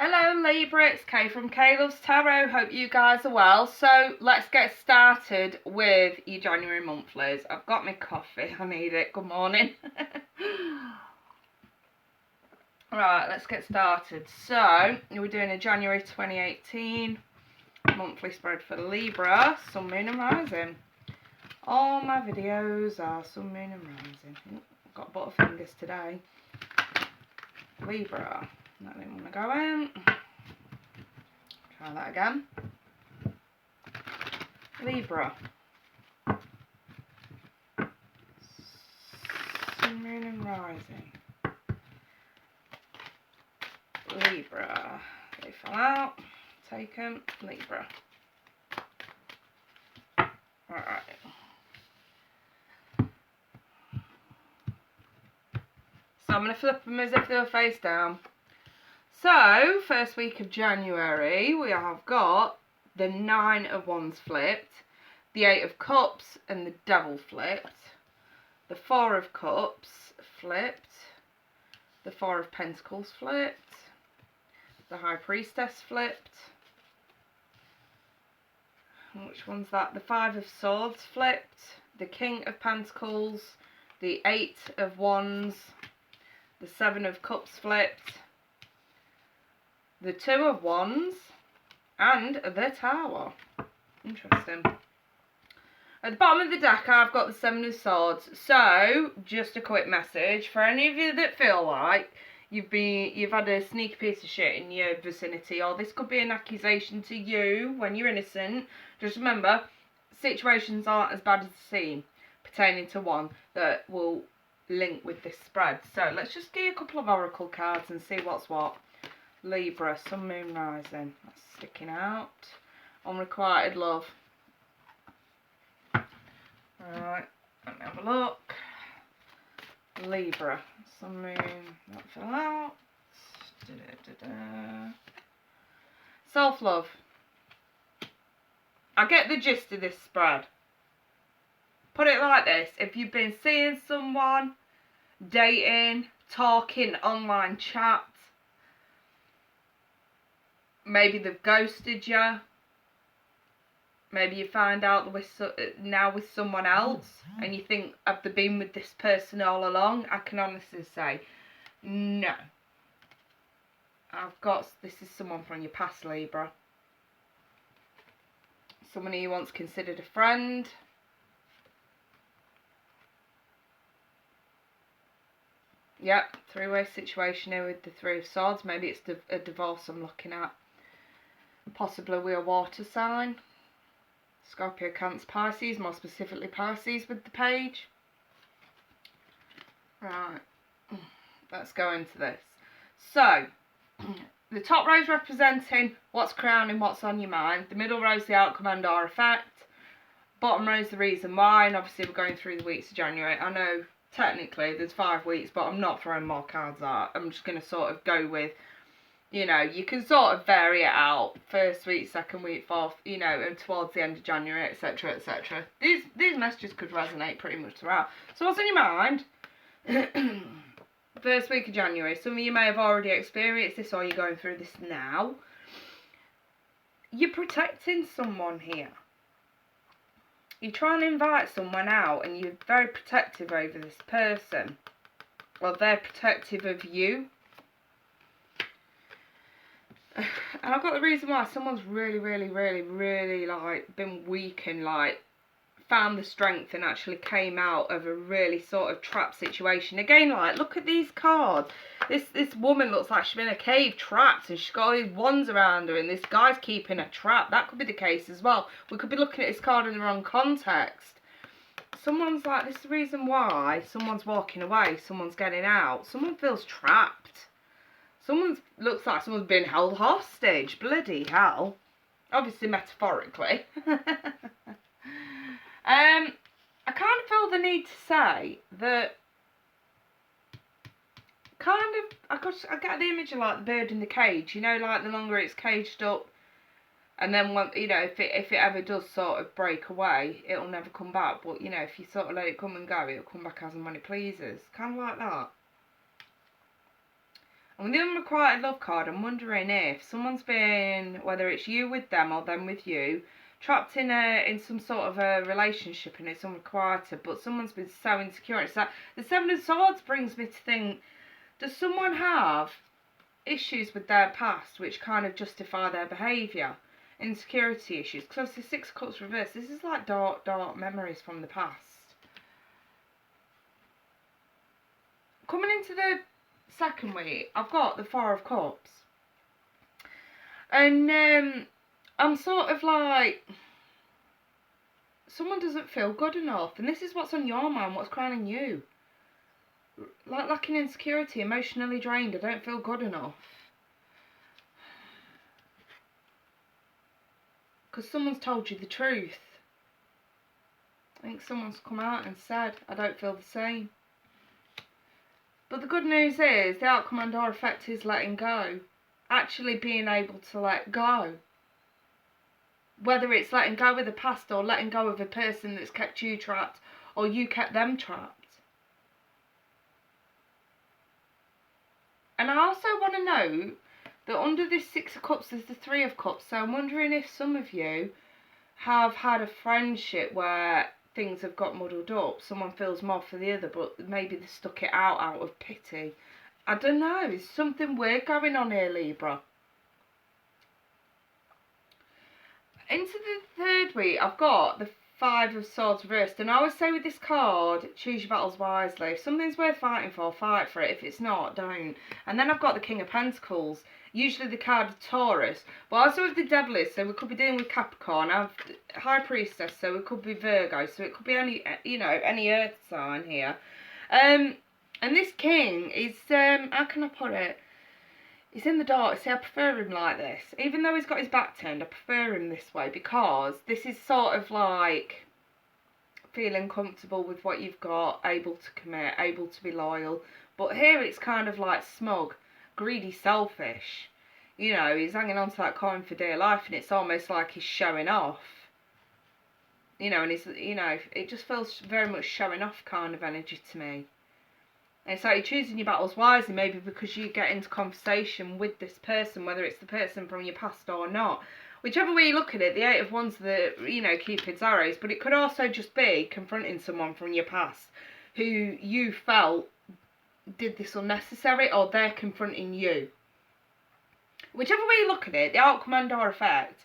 Hello Libra, it's Kay from Kay Loves Tarot. Hope you guys are well. So let's get started with your January monthlies. I've got my coffee, I need it. Good morning. Right, let's get started. So we're doing a January 2018 monthly spread for Libra, Sun, Moon and Rising. All my videos are Sun, Moon and Rising. I've got butterfingers today. Libra. That didn't want to go in. Try that again. Libra. Sun, Moon and Rising. Libra. They fell out. Taken. Libra. Alright. So I'm going to flip them as if they were face down. So, first week of January, we have got the 9 of Wands flipped, the 8 of Cups and the Devil flipped, the 4 of Cups flipped, the 4 of Pentacles flipped, the High Priestess flipped. Which one's that? The 5 of Swords flipped, the King of Pentacles, the 8 of Wands, the 7 of Cups flipped, the 2 of Wands, and the Tower. Interesting. At the bottom of the deck, I've got the 7 of Swords. So, just a quick message for any of you that feel like you've had a sneaky piece of shit in your vicinity, or this could be an accusation to you when you're innocent. Just remember, situations aren't as bad as they seem pertaining to one that will link with this spread. So, let's just get a couple of oracle cards and see what's what. Libra, Sun, Moon, Rising. That's sticking out. Unrequited love. Alright, let me have a look. Libra, Sun, Moon, that fell out. Self-love. I get the gist of this spread. Put it like this. If you've been seeing someone, dating, talking, online chat, maybe they've ghosted you. Maybe you find out now with someone else and you think, have they been with this person all along? I can honestly say, no. This is someone from your past, Libra. Someone who you once considered a friend. Yep, three-way situation here with the 3 of Swords. Maybe it's a divorce I'm looking at. Possibly we're a water sign. Scorpio, Cancer, Pisces, more specifically Pisces with the page. Right, let's go into this. So, the top row is representing what's crowning, what's on your mind. The middle row is the outcome and or effect. Bottom row is the reason why, and obviously we're going through the weeks of January. I know technically there's 5 weeks, but I'm not throwing more cards out. I'm just going to sort of go with, you know, you can sort of vary it out. First week, second week, fourth, you know, and towards the end of January, etc, etc. These messages could resonate pretty much throughout. So what's on your mind? First week of January. Some of you may have already experienced this, or you're going through this now. You're protecting someone here. You're trying to invite someone out and you're very protective over this person. Or they're protective of you. And I've got the reason why. Someone's really, like, been weak and, like, found the strength and actually came out of a really sort of trap situation. Again, like, look at these cards. This woman looks like she's been in a cave trapped and she's got all these wands around her and this guy's keeping her trapped. That could be the case as well. We could be looking at this card in the wrong context. Someone's like, this is the reason why someone's walking away, someone's getting out. Someone feels trapped. Looks like someone's been held hostage. Bloody hell. Obviously metaphorically. I kind of feel the need to say that I get the image of like the bird in the cage, you know, like the longer it's caged up and then when, you know, if it ever does sort of break away, it'll never come back, but you know, if you sort of let it come and go, it'll come back as and when it pleases. Kind of like that. And with the unrequited love card, I'm wondering if someone's been, whether it's you with them or them with you, trapped in some sort of a relationship and it's unrequited, but someone's been so insecure. It's like the Seven of Swords brings me to think, does someone have issues with their past which kind of justify their behaviour? Insecurity issues? Because obviously Six of Cups reversed, this is like dark memories from the past. Coming into the second week, I've got the Four of Cups. And I'm sort of like, someone doesn't feel good enough. And this is what's on your mind, what's crowning you. Like lacking insecurity, emotionally drained, I don't feel good enough. Because someone's told you the truth. I think someone's come out and said, I don't feel the same. But the good news is, the outcome and or effect is letting go. Actually being able to let go. Whether it's letting go of the past or letting go of a person that's kept you trapped or you kept them trapped. And I also want to note that under this Six of Cups there's the Three of Cups. So I'm wondering if some of you have had a friendship where things have got muddled up. Someone feels more for the other, but maybe they stuck it out of pity. I don't know. There's something weird going on here, Libra. Into the third week, I've got the Five of Swords reversed. And I always say with this card, choose your battles wisely. If something's worth fighting for, fight for it. If it's not, don't. And then I've got the King of Pentacles. Usually the card of Taurus. But also with the Devil is, so we could be dealing with Capricorn. I have High Priestess, so it could be Virgo. So it could be any, any earth sign here. And this king is, how can I put it? He's in the dark. See, I prefer him like this. Even though he's got his back turned, I prefer him this way because this is sort of like feeling comfortable with what you've got, able to commit, able to be loyal. But here it's kind of like smug, greedy, selfish. You know, he's hanging on to that coin for dear life and it's almost like he's showing off. You know, and it's, it just feels very much showing off kind of energy to me. And it's like you're choosing your battles wisely, maybe because you get into conversation with this person, whether it's the person from your past or not. Whichever way you look at it, the Eight of Wands, Cupid's arrows, but it could also just be confronting someone from your past who you felt did this unnecessary, or they're confronting you. Whichever way you look at it, the outcome and or effect,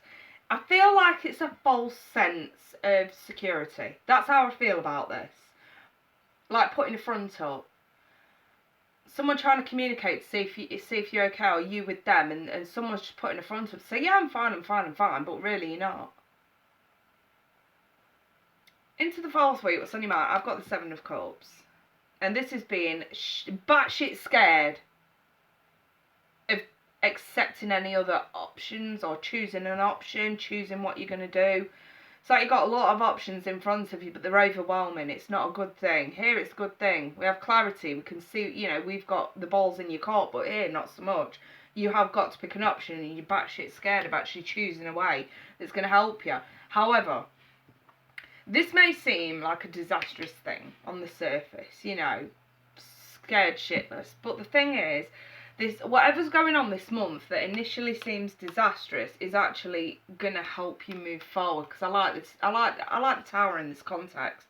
I feel like it's a false sense of security. That's how I feel about this. Like putting a front up. Someone trying to communicate to see if you're okay or you with them, and someone's just putting a front up to say, yeah, I'm fine, but really you're not. Into the fourth week, what's on your mind? I've got the Seven of Cups. And this is being batshit scared of accepting any other options or choosing an option, choosing what you're going to do. It's like you've got a lot of options in front of you, but they're overwhelming. It's not a good thing. Here it's a good thing. We have clarity. We can see, we've got the balls in your court, but here, not so much. You have got to pick an option and you're batshit scared of actually choosing a way that's going to help you. However, this may seem like a disastrous thing on the surface, scared shitless. But the thing is, whatever's going on this month that initially seems disastrous is actually gonna help you move forward. Because I like this. I like the Tower in this context.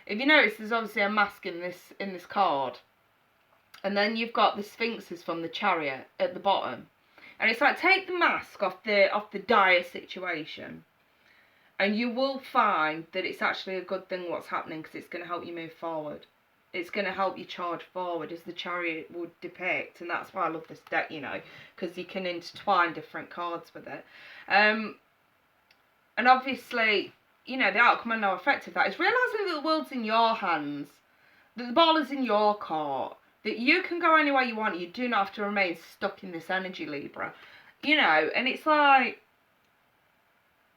If you notice, there's obviously a mask in this card, and then you've got the Sphinxes from the Chariot at the bottom, and it's like take the mask off the dire situation, and you will find that it's actually a good thing what's happening because it's gonna help you move forward. It's going to help you charge forward, as the Chariot would depict. And that's why I love this deck, because you can intertwine different cards with it. And obviously, the outcome and no effect of that is realising that the world's in your hands, that the ball is in your court, that you can go anywhere you want. You do not have to remain stuck in this energy, Libra. And it's like,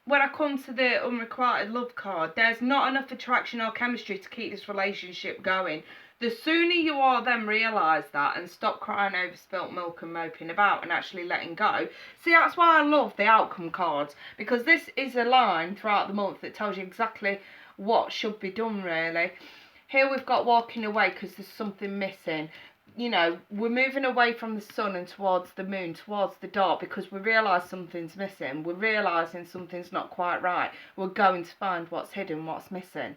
when I come to the unrequited love card, there's not enough attraction or chemistry to keep this relationship going. The sooner you all then realise that and stop crying over spilt milk and moping about and actually letting go. See, that's why I love the outcome cards, because this is a line throughout the month that tells you exactly what should be done, really. Here we've got walking away because there's something missing. you know, we're moving away from the sun and towards the moon, towards the dark, because we realise something's missing. We're realising something's not quite right. We're going to find what's hidden, what's missing.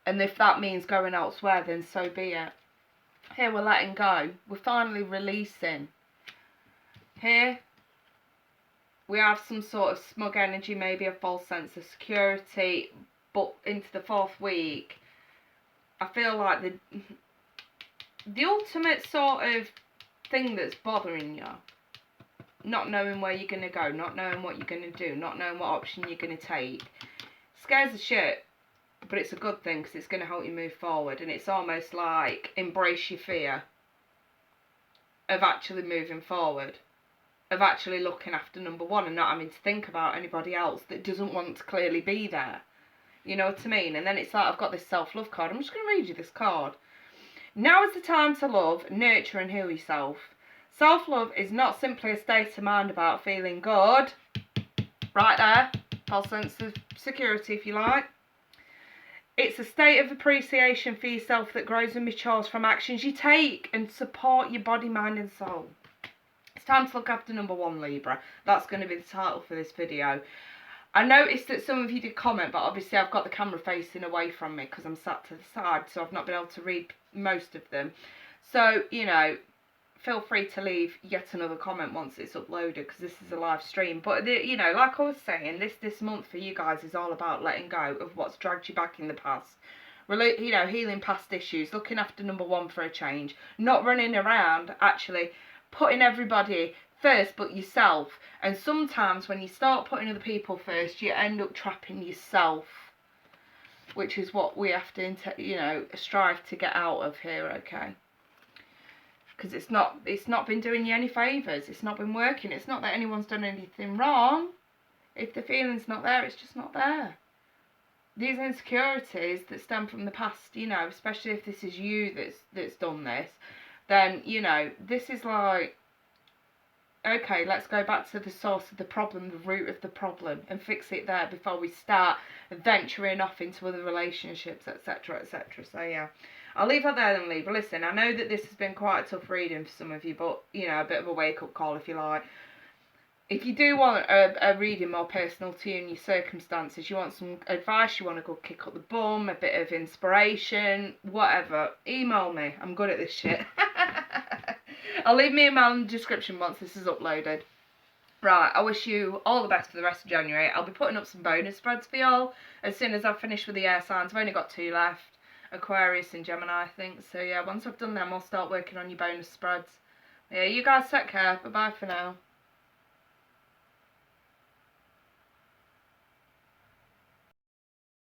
And if that means going elsewhere, then so be it. Here we're letting go. We're finally releasing. Here we have some sort of smug energy, maybe a false sense of security. But into the 4th week, I feel like the ultimate sort of thing that's bothering you, not knowing where you're going to go, not knowing what you're going to do, not knowing what option you're going to take, scares the shit, but it's a good thing because it's going to help you move forward. And it's almost like embrace your fear of actually moving forward, of actually looking after number one and not having to think about anybody else that doesn't want to clearly be there. You know what I mean? And then it's like, I've got this self-love card. I'm just going to read you this card. Now is the time to love, nurture and heal yourself. Self-love is not simply a state of mind about feeling good. Right there. False sense of security, if you like. It's a state of appreciation for yourself that grows and matures from actions you take and support your body, mind and soul. It's time to look after number one, Libra. That's going to be the title for this video. I noticed that some of you did comment, but obviously I've got the camera facing away from me because I'm sat to the side, so I've not been able to read most of them. So, you know, feel free to leave yet another comment once it's uploaded, because this is a live stream. But, you know, like I was saying, this month for you guys is all about letting go of what's dragged you back in the past. You know, healing past issues, looking after number one for a change, not running around, actually putting everybody first but yourself. And sometimes when you start putting other people first, you end up trapping yourself, which is what we have to, you know, strive to get out of here, okay? Because it's not been doing you any favours. It's not been working. It's not that anyone's done anything wrong. If the feeling's not there, it's just not there. These insecurities that stem from the past, you know, especially if this is you that's done this, then, you know, this is like, okay, let's go back to the source of the problem, the root of the problem, and fix it there before we start venturing off into other relationships, etc, etc. So, yeah, I'll leave that there then, Libra. Listen, I know that this has been quite a tough reading for some of you, but, you know, a bit of a wake-up call, if you like. If you do want a reading more personal to you and your circumstances, you want some advice, you want to go kick up the bum, a bit of inspiration, whatever, email me. I'm good at this shit. I'll leave me email in the description once this is uploaded. Right, I wish you all the best for the rest of January. I'll be putting up some bonus spreads for y'all as soon as I've finished with the air signs. I've only got 2 left, Aquarius and Gemini, I think. So yeah, once I've done them, I'll start working on your bonus spreads. Yeah, you guys take care. Bye-bye for now.